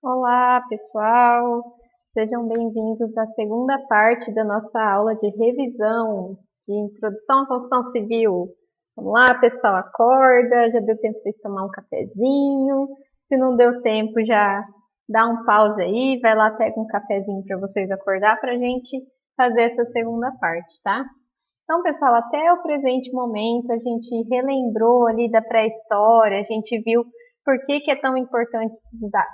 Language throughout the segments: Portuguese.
Olá, pessoal! Sejam bem-vindos à segunda parte da nossa aula de revisão de Introdução à Construção Civil. Vamos lá, pessoal, acorda, já deu tempo de vocês tomar um cafezinho. Se não deu tempo, já dá um pause aí, vai lá, pega um cafezinho para vocês acordar para a gente fazer essa segunda parte, tá? Então, pessoal, até o presente momento a gente relembrou ali da pré-história, a gente viu por que é tão importante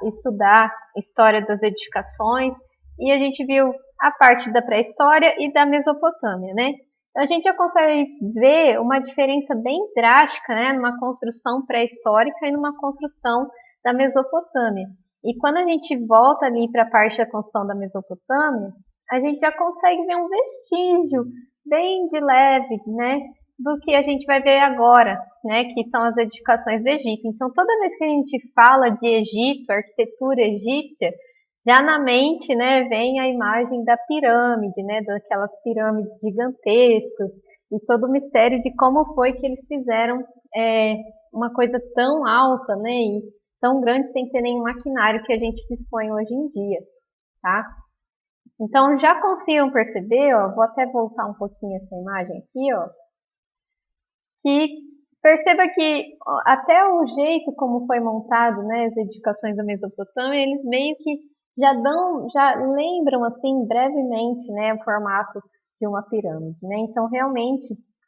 estudar a história das edificações e a gente viu a parte da pré-história e da Mesopotâmia, né? A gente já consegue ver uma diferença bem drástica, né, numa construção pré-histórica e numa construção da Mesopotâmia. E quando a gente volta ali para a parte da construção da Mesopotâmia, a gente já consegue ver um vestígio bem de leve, né, do que a gente vai ver agora, né, que são as edificações do Egito. Então, toda vez que a gente fala de Egito, arquitetura egípcia, já na mente, né, vem a imagem da pirâmide, né, daquelas pirâmides gigantescas e todo o mistério de como foi que eles fizeram uma coisa tão alta, né, e tão grande sem ter nenhum maquinário que a gente dispõe hoje em dia, tá? Então, já conseguiram perceber, ó, vou até voltar um pouquinho essa imagem aqui, ó, que perceba que até o jeito como foi montado, né, as edificações da Mesopotâmia, eles meio que já lembram assim brevemente, né, o formato de uma pirâmide, né? Então, realmente,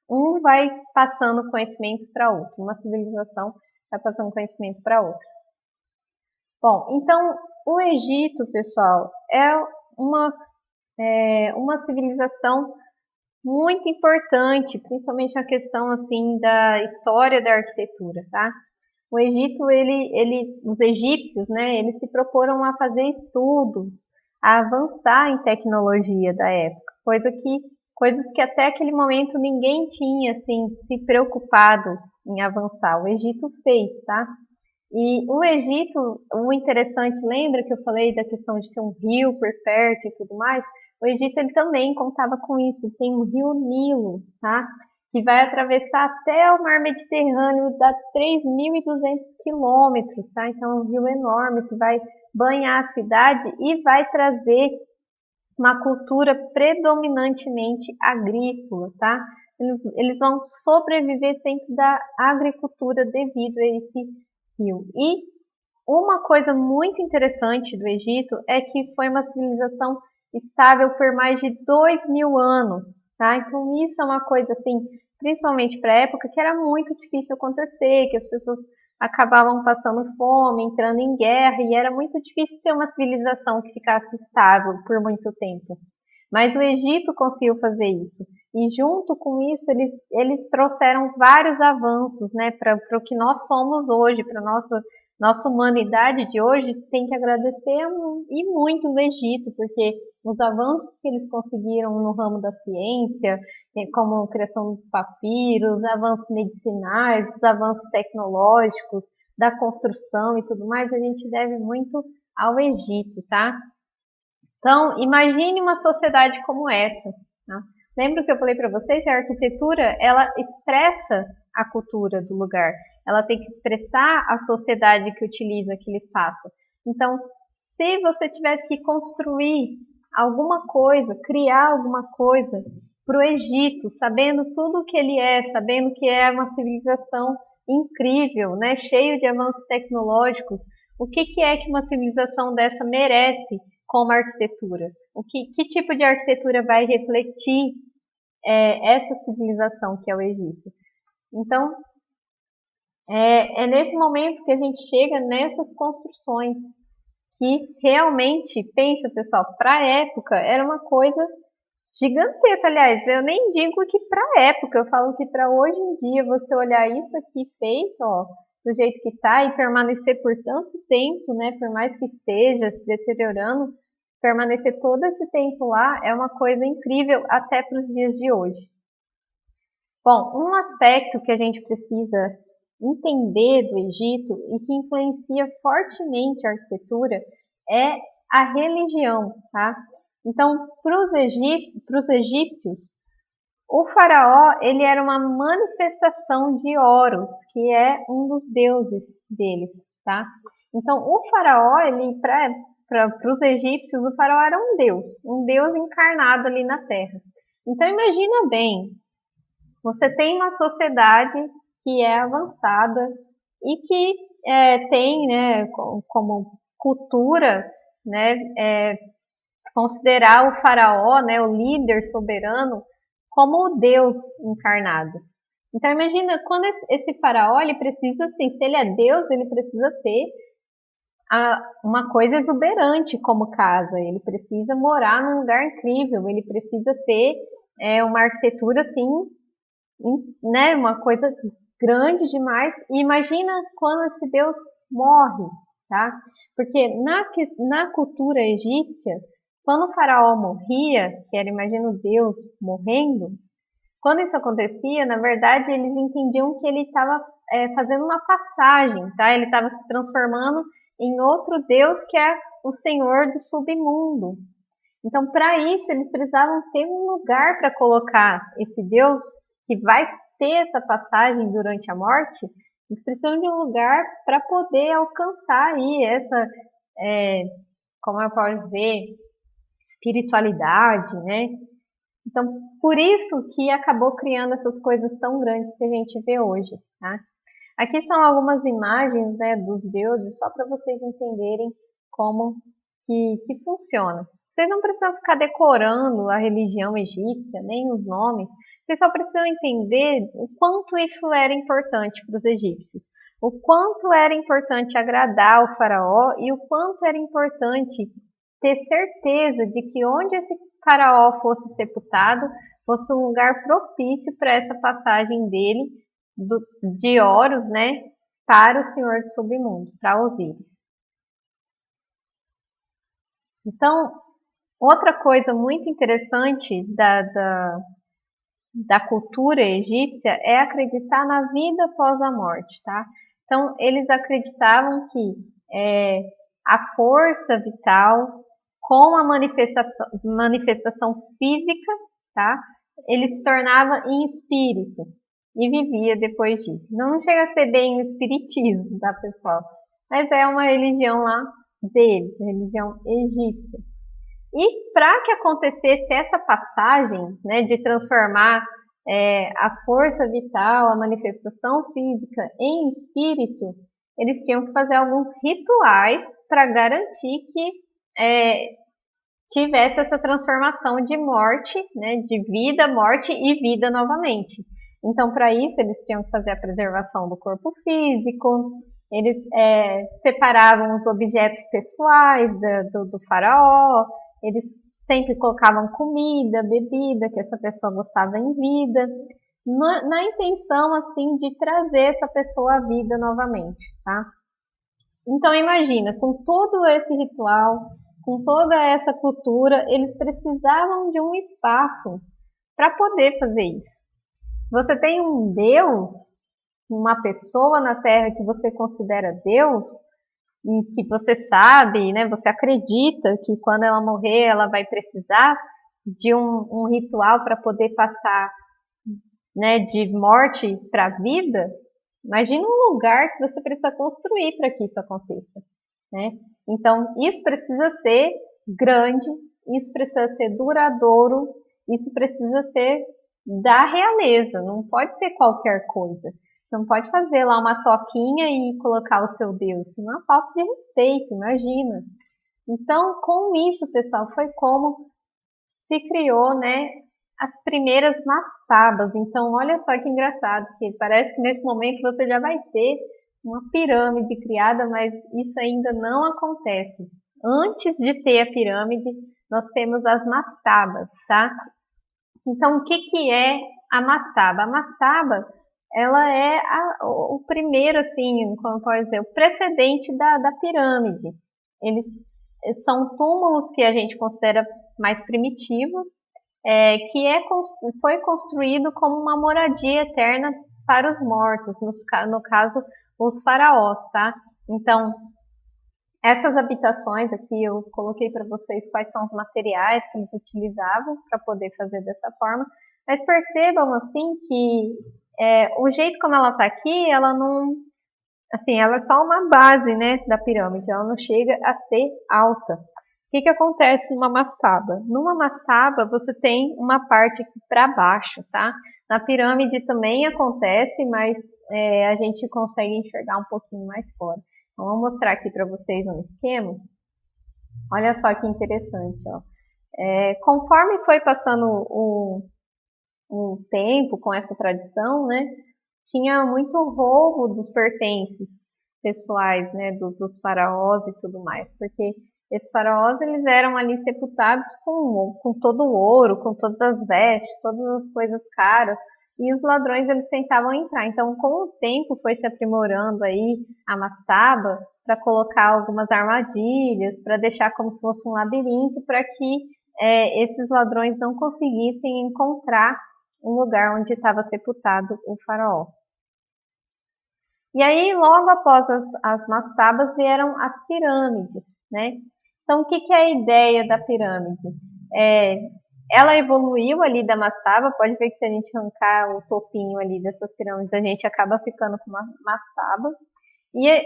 um vai passando conhecimento para outro, uma civilização vai passando conhecimento para outra. Bom, então o Egito, pessoal, é uma civilização muito importante, principalmente na questão assim da história da arquitetura, tá? O Egito, os egípcios, né, eles se proporam a fazer estudos, a avançar em tecnologia da época, coisas que até aquele momento ninguém tinha assim se preocupado em avançar. O Egito fez, tá? E o Egito, o interessante, lembra que eu falei da questão de ter um rio por perto e tudo mais? O Egito ele também contava com isso, tem o rio Nilo, tá? Que vai atravessar até o mar Mediterrâneo, dá 3.200 quilômetros, tá? Então é um rio enorme que vai banhar a cidade e vai trazer uma cultura predominantemente agrícola, tá? Eles vão sobreviver sempre da agricultura devido a esse rio. E uma coisa muito interessante do Egito é que foi uma civilização estável por mais de 2.000 anos, tá? Então isso é uma coisa assim, principalmente para a época, que era muito difícil acontecer, que as pessoas acabavam passando fome, entrando em guerra, e era muito difícil ter uma civilização que ficasse estável por muito tempo. Mas o Egito conseguiu fazer isso. E junto com isso, eles trouxeram vários avanços, né, para o que nós somos hoje, para nossa humanidade de hoje. Tem que agradecer e muito o Egito, porque os avanços que eles conseguiram no ramo da ciência, como a criação dos papiros, os avanços medicinais, os avanços tecnológicos, da construção e tudo mais, a gente deve muito ao Egito, tá? Então, imagine uma sociedade como essa. Tá? Lembra que eu falei para vocês que a arquitetura ela expressa a cultura do lugar. Ela tem que expressar a sociedade que utiliza aquele espaço. Então, se você tivesse que construir alguma coisa, criar alguma coisa para o Egito, sabendo tudo o que ele é, sabendo que é uma civilização incrível, né, cheio de avanços tecnológicos, o que é que uma civilização dessa merece como arquitetura? Que tipo de arquitetura vai refletir essa civilização que é o Egito? Então, é nesse momento que a gente chega nessas construções que realmente, pensa pessoal, para a época era uma coisa gigantesca. Aliás, eu nem digo que para a época, eu falo que para hoje em dia você olhar isso aqui feito, ó, do jeito que está e permanecer por tanto tempo, né, por mais que esteja se deteriorando, permanecer todo esse tempo lá é uma coisa incrível até para os dias de hoje. Bom, um aspecto que a gente precisa entender do Egito e que influencia fortemente a arquitetura é a religião, tá? Então, para os egípcios, o faraó ele era uma manifestação de Horus, que é um dos deuses deles, tá? Então, o faraó, ele para os egípcios, o faraó era um deus encarnado ali na terra. Então, imagina bem, você tem uma sociedade que é avançada e que tem, né, como cultura, né, considerar o faraó, né, o líder soberano, como o Deus encarnado. Então imagina quando esse faraó ele precisa, assim, se ele é Deus, ele precisa ter uma coisa exuberante como casa. Ele precisa morar num lugar incrível. Ele precisa ter uma arquitetura assim, né, uma coisa grande demais. E imagina quando esse Deus morre, tá? Porque na cultura egípcia, quando o faraó morria, que era, imagina o Deus morrendo, quando isso acontecia, na verdade, eles entendiam que ele estava fazendo uma passagem, tá? Ele estava se transformando em outro Deus que é o Senhor do submundo. Então, para isso, eles precisavam ter um lugar para colocar esse Deus que vai ter essa passagem durante a morte. Eles precisam de um lugar para poder alcançar aí essa, como eu posso dizer, espiritualidade, né? Então, por isso que acabou criando essas coisas tão grandes que a gente vê hoje, tá? Aqui são algumas imagens, né, dos deuses, só para vocês entenderem como que funciona. Vocês não precisam ficar decorando a religião egípcia, nem os nomes. Vocês só precisam entender o quanto isso era importante para os egípcios. O quanto era importante agradar o faraó e o quanto era importante ter certeza de que onde esse faraó fosse sepultado fosse um lugar propício para essa passagem dele de Horus, né, para o Senhor do Submundo, para Osíris. Então, outra coisa muito interessante da cultura egípcia é acreditar na vida após a morte, tá? Então, eles acreditavam que a força vital com a manifestação física, tá? Ele se tornava em espírito e vivia depois disso. Não chega a ser bem o espiritismo, tá, pessoal? Mas é uma religião lá deles, a religião egípcia. E para que acontecesse essa passagem, né, de transformar a força vital, a manifestação física em espírito, eles tinham que fazer alguns rituais para garantir que tivesse essa transformação de morte, né, de vida, morte e vida novamente. Então, para isso, eles tinham que fazer a preservação do corpo físico, eles separavam os objetos pessoais do faraó, eles sempre colocavam comida, bebida, que essa pessoa gostava em vida, na intenção, assim, de trazer essa pessoa à vida novamente, tá? Então, imagina, com todo esse ritual, com toda essa cultura, eles precisavam de um espaço para poder fazer isso. Você tem um Deus, uma pessoa na Terra que você considera Deus, e que você sabe, né, você acredita que quando ela morrer, ela vai precisar de um ritual para poder passar, né, de morte para vida. Imagina um lugar que você precisa construir para que isso aconteça, né? Então, isso precisa ser grande, isso precisa ser duradouro, isso precisa ser da realeza, não pode ser qualquer coisa. Você não pode fazer lá uma toquinha e colocar o seu Deus, isso é uma falta de respeito, imagina. Então, com isso, pessoal, foi como se criou, né, as primeiras mastabas. Então, olha só que engraçado, que parece que nesse momento você já vai ter uma pirâmide criada, mas isso ainda não acontece. Antes de ter a pirâmide, nós temos as mastabas, tá? Então, o que é a mastaba? A mastaba, ela é o primeiro, assim, como pode dizer, o precedente da pirâmide. Eles são túmulos que a gente considera mais primitivos, que foi construído como uma moradia eterna para os mortos, no caso, os faraós, tá? Então, essas habitações aqui eu coloquei para vocês quais são os materiais que eles utilizavam para poder fazer dessa forma, mas percebam assim que o jeito como ela está aqui, ela assim, ela é só uma base, né, da pirâmide, ela não chega a ser alta. O que acontece numa mastaba? Numa mastaba você tem uma parte aqui para baixo, tá? Na pirâmide também acontece, mas a gente consegue enxergar um pouquinho mais fora. Então, vou mostrar aqui para vocês um esquema. Olha só que interessante, ó. Conforme foi passando o tempo com essa tradição, né, tinha muito roubo dos pertences pessoais, né, dos faraós e tudo mais, porque esses faraós eles eram ali sepultados com todo o ouro, com todas as vestes, todas as coisas caras, e os ladrões eles tentavam entrar. Então, com o tempo foi se aprimorando aí a mastaba para colocar algumas armadilhas, para deixar como se fosse um labirinto, para que esses ladrões não conseguissem encontrar um lugar onde estava sepultado o faraó. E aí, logo após as mastabas, vieram as pirâmides, né? Então, o que é a ideia da pirâmide? Ela evoluiu ali da mastaba, pode ver que se a gente arrancar o topinho ali dessas pirâmides, a gente acaba ficando com uma mastaba. E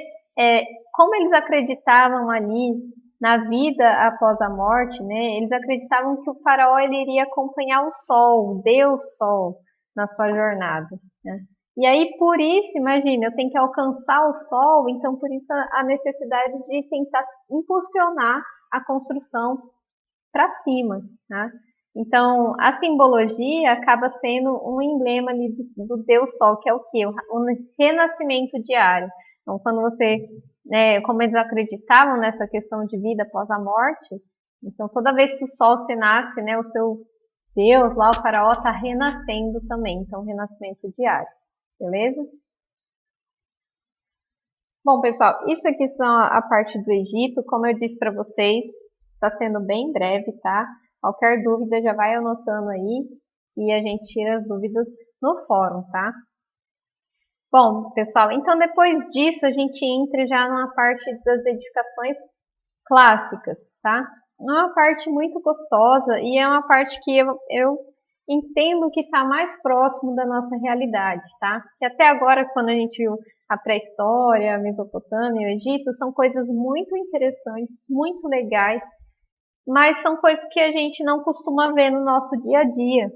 como eles acreditavam ali na vida após a morte, né? Eles acreditavam que o faraó ele iria acompanhar o sol, o Deus Sol, na sua jornada, né? E aí, por isso, imagina, eu tenho que alcançar o sol, então por isso a necessidade de tentar impulsionar a construção para cima, tá? Então, a simbologia acaba sendo um emblema ali do Deus Sol, que é o quê? O renascimento diário. Então, quando você, né, como eles acreditavam nessa questão de vida após a morte, então toda vez que o Sol se nasce, né, o seu Deus lá, o faraó, está renascendo também. Então, renascimento diário. Beleza? Bom, pessoal, isso aqui são a parte do Egito. Como eu disse para vocês, está sendo bem breve, tá? Qualquer dúvida já vai anotando aí e a gente tira as dúvidas no fórum, tá? Bom, pessoal, então depois disso a gente entra já numa parte das edificações clássicas, tá? É uma parte muito gostosa e é uma parte que eu entendo que está mais próximo da nossa realidade, tá? Que até agora, quando a gente viu a pré-história, a Mesopotâmia, o Egito, são coisas muito interessantes, muito legais, mas são coisas que a gente não costuma ver no nosso dia a dia.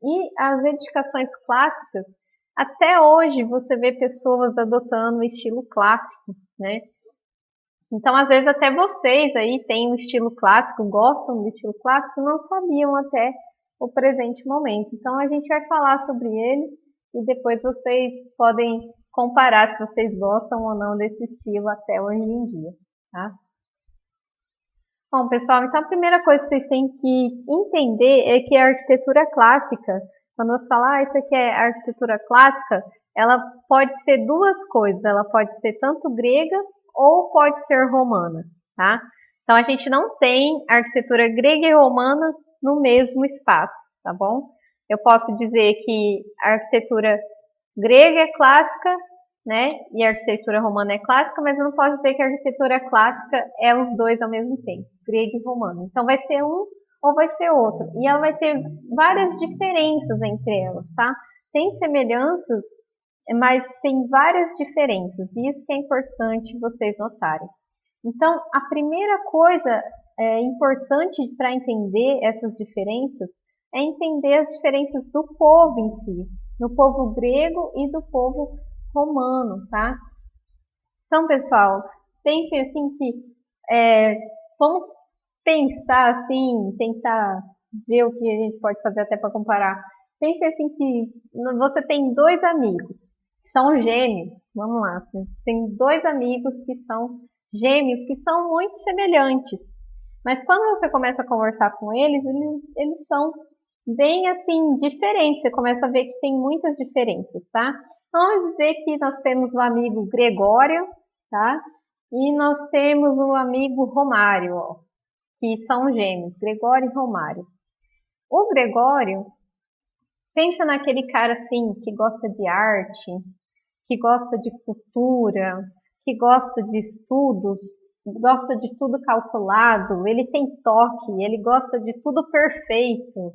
E as edificações clássicas, até hoje você vê pessoas adotando o estilo clássico, né? Então, às vezes, até vocês aí têm um estilo clássico, gostam do estilo clássico, não sabiam até o presente momento. Então, a gente vai falar sobre ele e depois vocês podem comparar se vocês gostam ou não desse estilo até hoje em dia, tá? Bom, pessoal, então a primeira coisa que vocês têm que entender é que a arquitetura clássica, quando você fala, isso aqui é arquitetura clássica, ela pode ser duas coisas, ela pode ser tanto grega ou pode ser romana, tá? Então a gente não tem arquitetura grega e romana no mesmo espaço, tá bom? Eu posso dizer que a arquitetura grega é clássica, né? E a arquitetura romana é clássica, mas eu não posso dizer que a arquitetura clássica é os dois ao mesmo tempo, grego e romano. Então vai ser um ou vai ser outro. E ela vai ter várias diferenças entre elas, tá? Tem semelhanças, mas tem várias diferenças. E isso que é importante vocês notarem. Então, a primeira coisa importante para entender essas diferenças é entender as diferenças do povo em si, do povo grego e do povo romano, tá? Então, pessoal, pensem assim que vamos pensar assim, tentar ver o que a gente pode fazer até para comparar. Pense assim que você tem dois amigos, que são gêmeos, vamos lá, tem dois amigos que são gêmeos, que são muito semelhantes, mas quando você começa a conversar com eles são bem assim diferentes, você começa a ver que tem muitas diferenças, tá? Vamos dizer que nós temos o amigo Gregório, tá? E nós temos o amigo Romário, ó, que são gêmeos, Gregório e Romário. O Gregório, pensa naquele cara assim, que gosta de arte, que gosta de cultura, que gosta de estudos, gosta de tudo calculado, ele tem toque, ele gosta de tudo perfeito.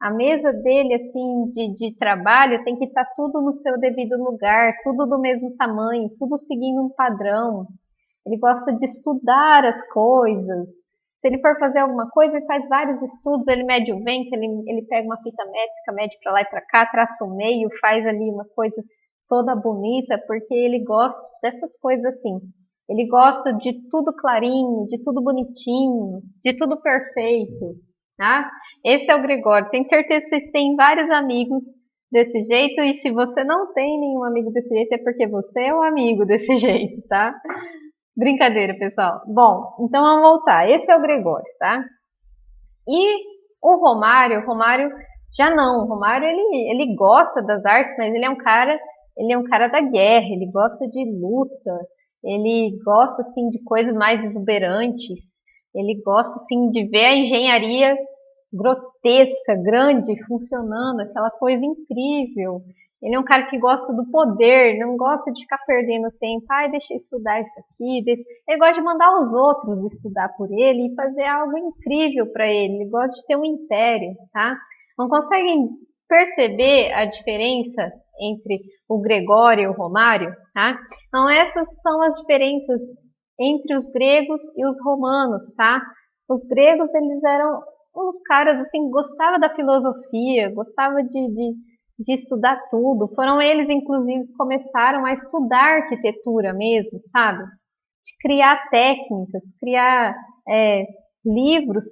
A mesa dele, assim, de trabalho tem que estar tudo no seu devido lugar, tudo do mesmo tamanho, tudo seguindo um padrão. Ele gosta de estudar as coisas. Se ele for fazer alguma coisa, ele faz vários estudos, ele mede o vento, ele pega uma fita métrica, mede para lá e para cá, traça o meio, faz ali uma coisa toda bonita, porque ele gosta dessas coisas assim. Ele gosta de tudo clarinho, de tudo bonitinho, de tudo perfeito, tá? Esse é o Gregório. Tenho certeza que vocês têm vários amigos desse jeito, e se você não tem nenhum amigo desse jeito, é porque você é um amigo desse jeito, tá? Brincadeira, pessoal. Bom, então vamos voltar. Esse é o Gregório, tá? E o Romário já não. O Romário ele gosta das artes, mas ele é um cara da guerra. Ele gosta de luta. Ele gosta assim de coisas mais exuberantes. Ele gosta assim de ver a engenharia grotesca, grande, funcionando, aquela coisa incrível. Ele é um cara que gosta do poder, não gosta de ficar perdendo tempo. Ai, deixa eu estudar isso aqui. Deixa... Ele gosta de mandar os outros estudar por ele e fazer algo incrível para ele. Ele gosta de ter um império, tá? Não conseguem perceber a diferença entre o Gregório e o Romário, tá? Então essas são as diferenças entre os gregos e os romanos, tá? Os gregos, eles eram uns caras assim, gostavam da filosofia, gostavam de estudar tudo. Foram eles, inclusive, que começaram a estudar arquitetura mesmo, sabe? De criar técnicas, criar livros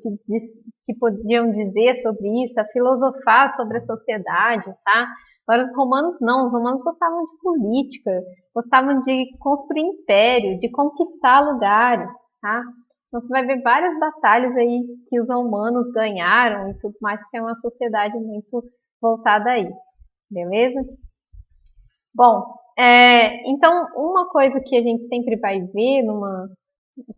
que podiam dizer sobre isso, a filosofar sobre a sociedade, tá? Agora os romanos não, os romanos gostavam de política, gostavam de construir império, de conquistar lugares, tá? Então você vai ver várias batalhas aí que os romanos ganharam e tudo mais, porque é uma sociedade muito voltada a isso, beleza? Bom, então uma coisa que a gente sempre vai ver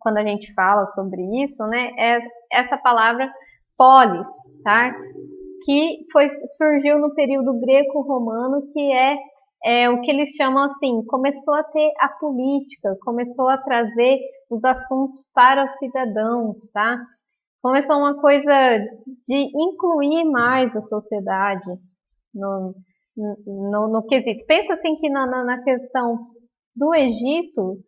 quando a gente fala sobre isso, né, é essa palavra polis, tá? Que surgiu no período greco-romano, que é o que eles chamam assim, começou a ter a política, começou a trazer os assuntos para os cidadãos, tá? Começou uma coisa de incluir mais a sociedade no quesito. Pensa assim que na questão do Egito,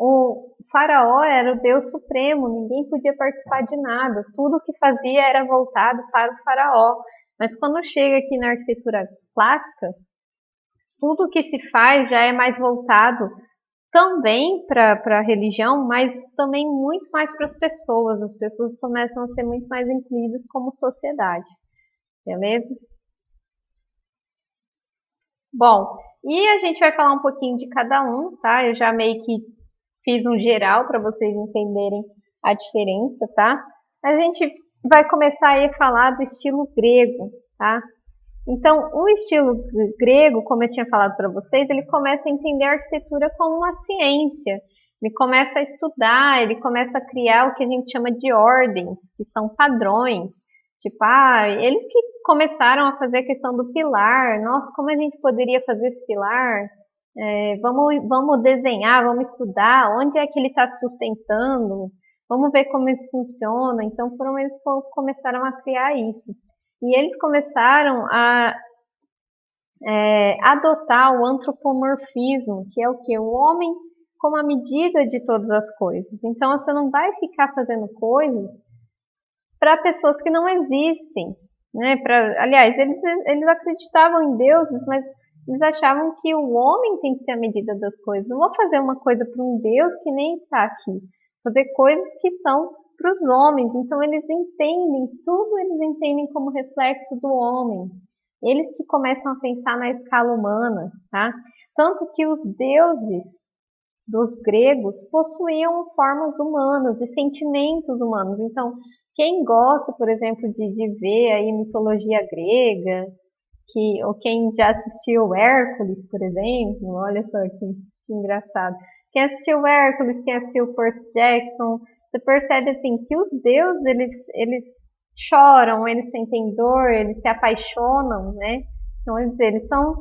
o faraó era o Deus supremo, ninguém podia participar de nada, tudo que fazia era voltado para o faraó. Mas quando chega aqui na arquitetura clássica, tudo que se faz já é mais voltado também para a religião, mas também muito mais para as pessoas. As pessoas começam a ser muito mais incluídas como sociedade, beleza? Bom, e a gente vai falar um pouquinho de cada um, tá? Eu já meio que fiz um geral para vocês entenderem a diferença, tá? A gente vai começar aí a falar do estilo grego, tá? Então, o estilo grego, como eu tinha falado para vocês, ele começa a entender a arquitetura como uma ciência. Ele começa a estudar, ele começa a criar o que a gente chama de ordens, que são padrões. Tipo, eles que começaram a fazer a questão do pilar. Nossa, como a gente poderia fazer esse pilar? Vamos desenhar, vamos estudar, onde é que ele está sustentando, vamos ver como isso funciona. Então, foram eles que começaram a criar isso. E eles começaram a adotar o antropomorfismo, que é o que? O homem como a medida de todas as coisas. Então, você não vai ficar fazendo coisas para pessoas que não existem. Né? Aliás, eles acreditavam em deuses, mas eles achavam que o homem tem que ser a medida das coisas. Não vou fazer uma coisa para um Deus que nem está aqui. Vou fazer coisas que são para os homens. Então eles entendem, tudo eles entendem como reflexo do homem. Eles que começam a pensar na escala humana, tá? Tanto que os deuses dos gregos possuíam formas humanas e sentimentos humanos. Então, quem gosta, por exemplo, de ver aí mitologia grega, ou quem já assistiu Hércules, por exemplo, olha só que engraçado. Quem assistiu Hércules, quem assistiu Percy Jackson, você percebe assim que os deuses eles choram, eles sentem dor, eles se apaixonam, né? Então eles são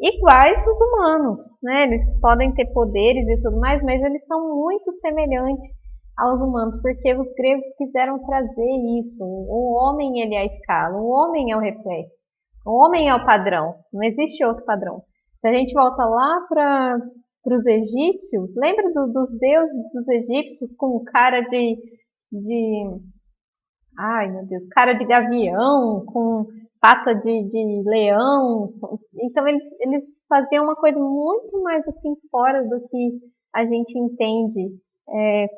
iguais os humanos, né? Eles podem ter poderes e tudo mais, mas eles são muito semelhantes aos humanos, porque os gregos quiseram trazer isso. O homem, ele é a escala, o homem é o reflexo, o homem é o padrão, não existe outro padrão. Se a gente volta lá para os egípcios, lembra dos deuses dos egípcios com cara de, ai meu Deus, cara de gavião, com pata de leão. Então eles faziam uma coisa muito mais assim fora do que a gente entende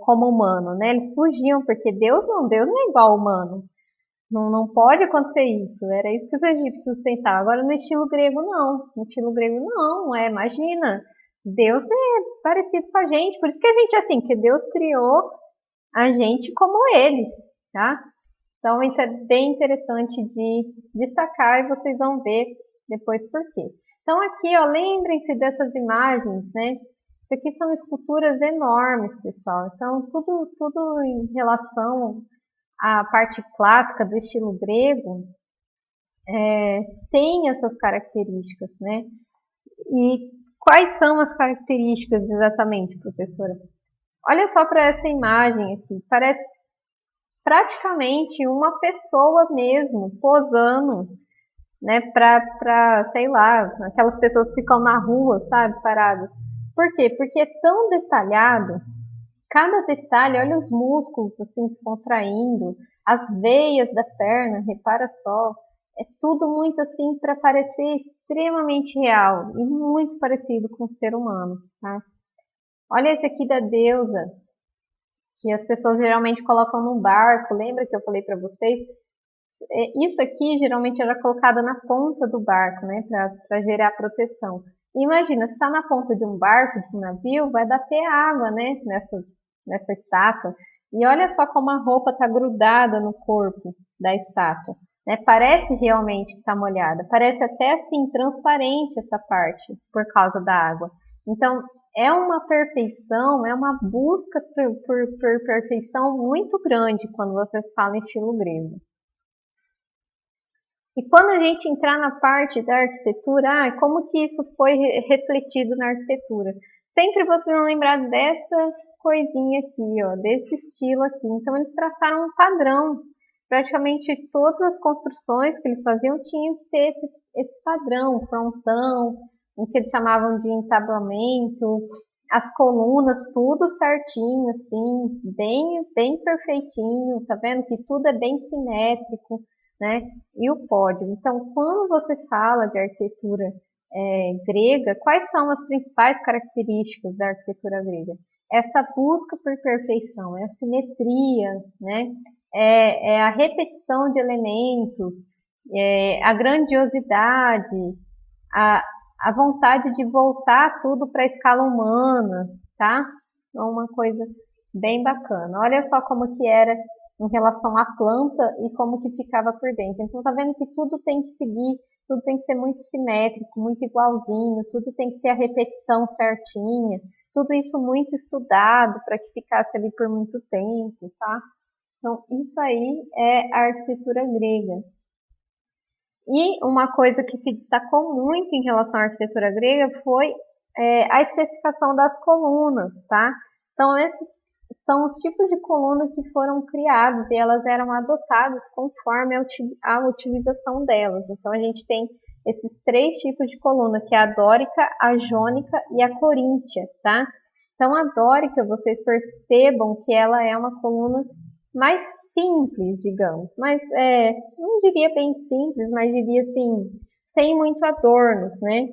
como humano, né? Eles fugiam, porque Deus não é igual ao humano. Não pode acontecer isso. Era isso que os egípcios pensavam. Agora no estilo grego não. No estilo grego não, imagina. Deus é parecido com a gente. Por isso que a gente é assim, que Deus criou a gente como eles, tá? Então, isso é bem interessante de destacar e vocês vão ver depois por quê. Então, aqui, ó, lembrem-se dessas imagens, né? Isso aqui são esculturas enormes, pessoal. Então, tudo em relação à parte clássica do estilo grego tem essas características, né? E quais são as características exatamente, professora? Olha só para essa imagem aqui. Parece praticamente uma pessoa mesmo posando, né, sei lá, aquelas pessoas que ficam na rua, sabe, paradas. Por quê? Porque é tão detalhado, cada detalhe, olha os músculos assim se contraindo, as veias da perna, repara só, é tudo muito assim para parecer extremamente real e muito parecido com o ser humano, tá? Olha esse aqui da deusa, que as pessoas geralmente colocam no barco, lembra que eu falei para vocês? Isso aqui geralmente era colocado na ponta do barco, né, para gerar proteção. Imagina, se está na ponta de um barco, de um navio, vai bater água, né, nessa estátua. E olha só como a roupa está grudada no corpo da estátua. Né? Parece realmente que está molhada, parece até assim transparente essa parte por causa da água. Então é uma perfeição, é uma busca por perfeição muito grande quando vocês falam em estilo grego. E quando a gente entrar na parte da arquitetura, como que isso foi refletido na arquitetura? Sempre vocês vão lembrar dessa coisinha aqui, ó, desse estilo aqui. Então eles traçaram um padrão. Praticamente todas as construções que eles faziam tinham que ter esse padrão, frontão, o que eles chamavam de entablamento, as colunas, tudo certinho, assim, bem perfeitinho, tá vendo? Que tudo é bem simétrico, né? E o pódio. Então, quando você fala de arquitetura grega, quais são as principais características da arquitetura grega? Essa busca por perfeição, é a simetria, né? É a repetição de elementos, a grandiosidade, a, a vontade de voltar tudo para a escala humana, tá? Então, uma coisa bem bacana. Olha só como que era em relação à planta e como que ficava por dentro. Então tá vendo que tudo tem que seguir, tudo tem que ser muito simétrico, muito igualzinho, tudo tem que ter a repetição certinha, tudo isso muito estudado para que ficasse ali por muito tempo, tá? Então isso aí é a arquitetura grega. E uma coisa que se destacou muito em relação à arquitetura grega foi a especificação das colunas, tá? Então, esses são os tipos de coluna que foram criados e elas eram adotadas conforme a utilização delas. Então, a gente tem esses três tipos de coluna, que é a dórica, a jônica e a coríntia, tá? Então, a dórica, vocês percebam que ela é uma coluna mais simples, digamos, mas não diria bem simples, mas diria assim, sem muito adornos, né?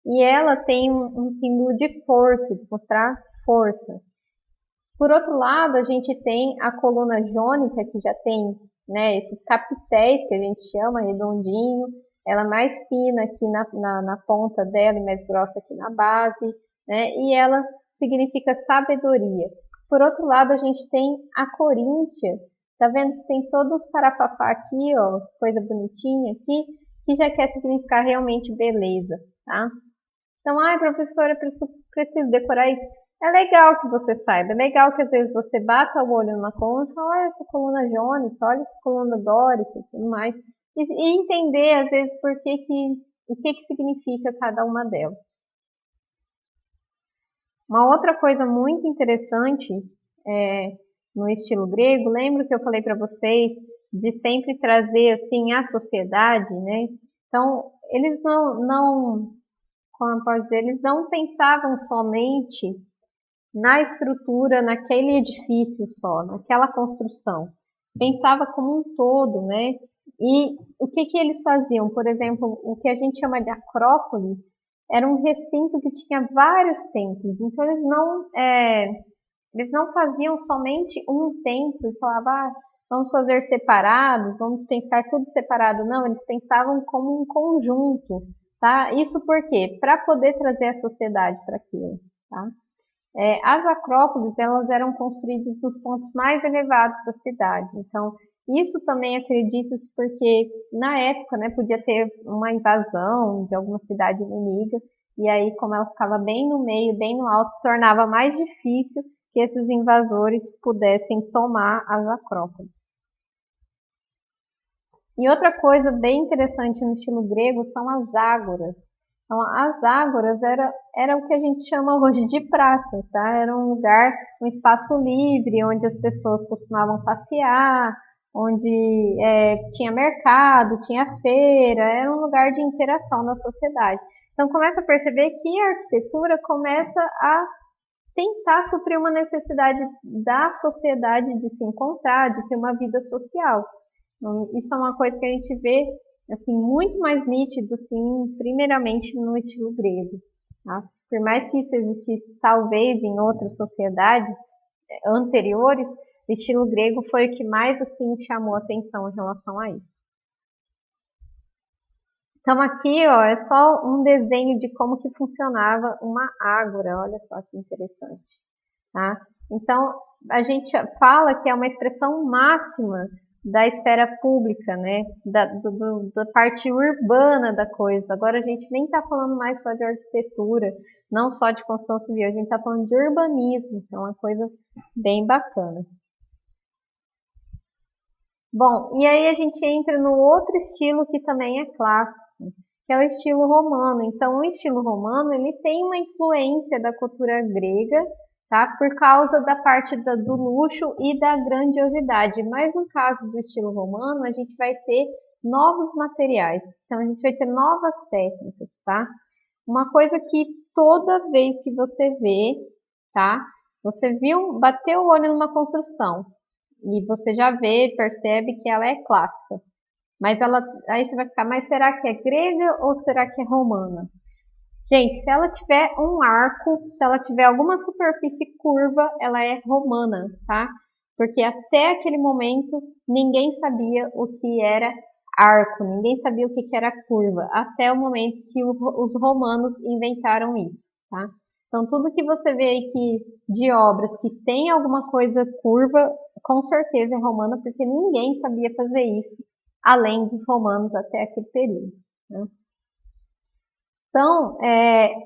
E ela tem um símbolo de força, de mostrar força. Por outro lado, a gente tem a coluna jônica, que já tem, né, esses capitéis que a gente chama, redondinho, ela mais fina aqui na ponta dela e mais grossa aqui na base, né? E ela significa sabedoria. Por outro lado, a gente tem a coríntia, tá vendo que tem todos os parapapá aqui, ó, coisa bonitinha aqui, que já quer significar realmente beleza, tá? Então, professora, preciso decorar isso. É legal que você saiba, é legal que às vezes você bata o olho numa coluna e fala, olha essa coluna jônica, olha essa coluna dórica e tudo mais. E entender, às vezes, o que significa cada uma delas. Uma outra coisa muito interessante no estilo grego, lembra que eu falei para vocês de sempre trazer assim a sociedade, né? Então, eles como eu posso dizer, eles não pensavam somente na estrutura, naquele edifício só, naquela construção. Pensava como um todo, né? E o que que eles faziam? Por exemplo, o que a gente chama de Acrópole era um recinto que tinha vários templos. Então eles não faziam somente um templo e falavam, vamos fazer separados, vamos pensar tudo separado. Não, eles pensavam como um conjunto, tá? Isso por quê? Para poder trazer a sociedade para aquilo, tá? As acrópolis, elas eram construídas nos pontos mais elevados da cidade. Então, isso também acredita-se porque, na época, né, podia ter uma invasão de alguma cidade inimiga, e aí, como ela ficava bem no meio, bem no alto, tornava mais difícil que esses invasores pudessem tomar as acrópolis. E outra coisa bem interessante no estilo grego são as ágoras. Então, as ágoras era o que a gente chama hoje de praça, tá? Era um lugar, um espaço livre, onde as pessoas costumavam passear, onde tinha mercado, tinha feira, era um lugar de interação na sociedade. Então, começa a perceber que a arquitetura começa a tentar suprir uma necessidade da sociedade de se encontrar, de ter uma vida social. Então, isso é uma coisa que a gente vê assim, muito mais nítido, assim, primeiramente no estilo grego. Tá? Por mais que isso existisse talvez em outras sociedades anteriores, o estilo grego foi o que mais assim chamou atenção em relação a isso. Então aqui, ó, é só um desenho de como que funcionava uma ágora. Olha só que interessante, tá? Então a gente fala que é uma expressão máxima da esfera pública, né? Da parte urbana da coisa. Agora a gente nem está falando mais só de arquitetura, não só de construção civil, a gente está falando de urbanismo, então é uma coisa bem bacana. Bom, e aí a gente entra no outro estilo que também é clássico, que é o estilo romano. Então, o estilo romano ele tem uma influência da cultura grega, tá? Por causa da parte do luxo e da grandiosidade. Mas no caso do estilo romano, a gente vai ter novos materiais. Então, a gente vai ter novas técnicas, tá? Uma coisa que toda vez que você vê, tá? Você viu, bateu o olho numa construção e você já vê, percebe que ela é clássica. Mas aí você vai ficar, mas será que é grega ou será que é romana? Gente, se ela tiver um arco, se ela tiver alguma superfície curva, ela é romana, tá? Porque até aquele momento ninguém sabia o que era arco, ninguém sabia o que era curva, até o momento que os romanos inventaram isso, tá? Então tudo que você vê aqui de obras que tem alguma coisa curva, com certeza é romana, porque ninguém sabia fazer isso além dos romanos até aquele período, né? Então,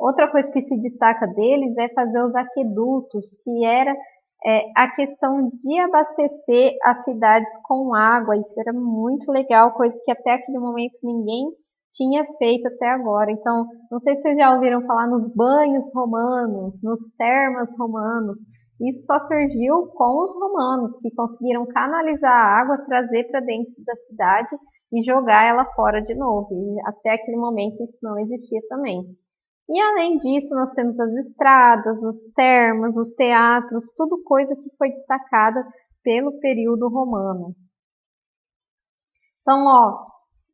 outra coisa que se destaca deles é fazer os aquedutos, que era a questão de abastecer as cidades com água. Isso era muito legal, coisa que até aquele momento ninguém tinha feito até agora. Então, não sei se vocês já ouviram falar nos banhos romanos, nos termas romanos. Isso só surgiu com os romanos, que conseguiram canalizar a água, trazer para dentro da cidade e jogar ela fora de novo. E até aquele momento isso não existia também. E além disso, nós temos as estradas, os termas, os teatros, tudo coisa que foi destacada pelo período romano. Então, ó,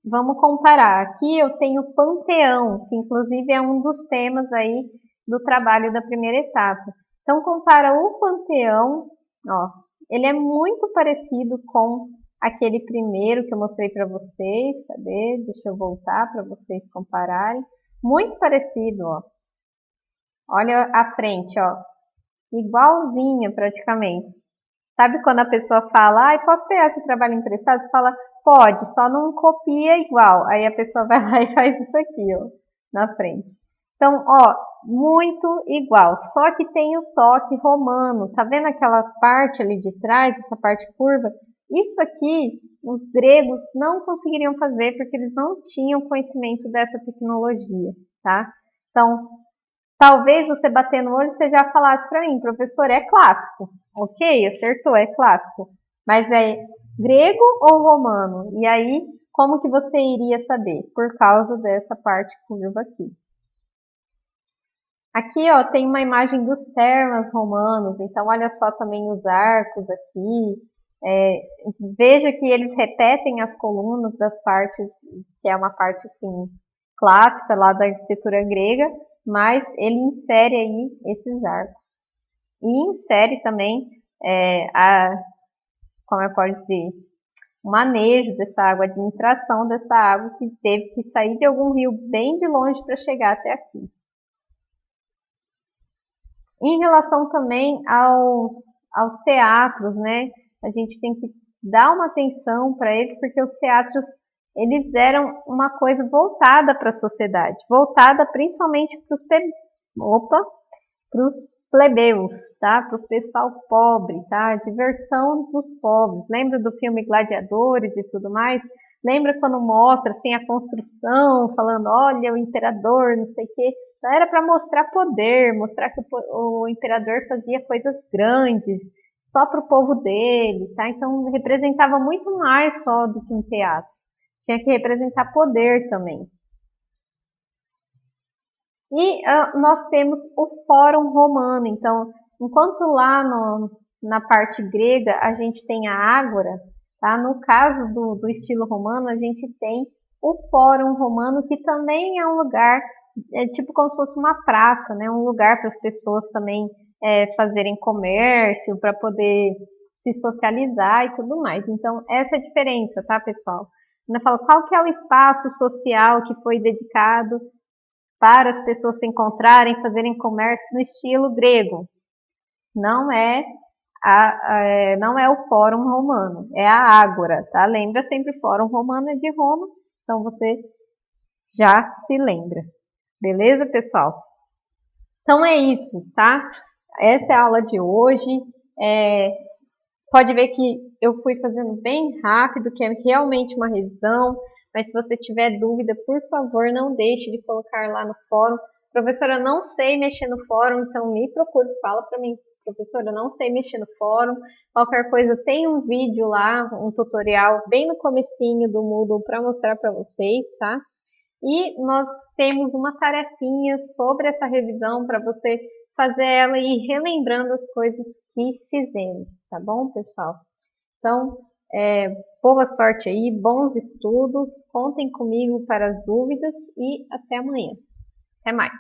vamos comparar. Aqui eu tenho o Panteão, que inclusive é um dos temas aí do trabalho da primeira etapa. Então, compara o Panteão, ó, ele é muito parecido com aquele primeiro que eu mostrei para vocês. Cadê? Deixa eu voltar para vocês compararem. Muito parecido, ó. Olha a frente, ó. Igualzinho praticamente. Sabe quando a pessoa fala, posso pegar esse trabalho emprestado? Você fala, pode, só não copia igual. Aí a pessoa vai lá e faz isso aqui, ó, na frente. Então, ó, muito igual. Só que tem o toque romano. Tá vendo aquela parte ali de trás, essa parte curva? Isso aqui, os gregos não conseguiriam fazer porque eles não tinham conhecimento dessa tecnologia, tá? Então, Talvez você bater no olho você já falasse para mim, professor, é clássico. Ok, acertou, é clássico. Mas é grego ou romano? E aí, como que você iria saber? Por causa dessa parte curva aqui. Aqui, ó, tem uma imagem dos termas romanos. Então, olha só também os arcos aqui. É, veja que eles repetem as colunas das partes, que é uma parte assim clássica lá da arquitetura grega, mas ele insere aí esses arcos. E insere também como eu posso dizer, o manejo dessa água, a administração dessa água que teve que sair de algum rio bem de longe para chegar até aqui. Em relação também aos teatros, né? A gente tem que dar uma atenção para eles, porque os teatros eles eram uma coisa voltada para a sociedade, voltada principalmente para os plebeus, tá? Para o pessoal pobre, tá? A diversão dos pobres. Lembra do filme Gladiadores e tudo mais? Lembra quando mostra assim a construção, falando, olha, o imperador, não sei o quê. Então era para mostrar poder, mostrar que o imperador fazia coisas grandes só para o povo dele, tá? Então representava muito mais só do que um teatro. Tinha que representar poder também. E nós temos o Fórum Romano. Então, enquanto lá na parte grega a gente tem a Ágora, tá? No caso do estilo romano, a gente tem o Fórum Romano, que também é um lugar, tipo como se fosse uma praça, né? Um lugar para as pessoas também fazerem comércio, para poder se socializar e tudo mais. Então, essa é a diferença, tá, pessoal? Eu falo, qual que é o espaço social que foi dedicado para as pessoas se encontrarem, fazerem comércio no estilo grego. Não é não é o Fórum Romano, é a Ágora, tá? Lembra sempre, Fórum Romano é de Roma, então você já se lembra. Beleza, pessoal? Então é isso, tá? Essa é a aula de hoje. Pode ver que eu fui fazendo bem rápido, que é realmente uma revisão, mas se você tiver dúvida, por favor, não deixe de colocar lá no fórum. Professora, eu não sei mexer no fórum, então me procure, fala para mim, professora, eu não sei mexer no fórum. Qualquer coisa, tem um vídeo lá, um tutorial bem no comecinho do Moodle para mostrar para vocês, tá? E nós temos uma tarefinha sobre essa revisão para você fazer ela e ir relembrando as coisas que fizemos, tá bom, pessoal? Então, boa sorte aí, bons estudos, contem comigo para as dúvidas e até amanhã. Até mais!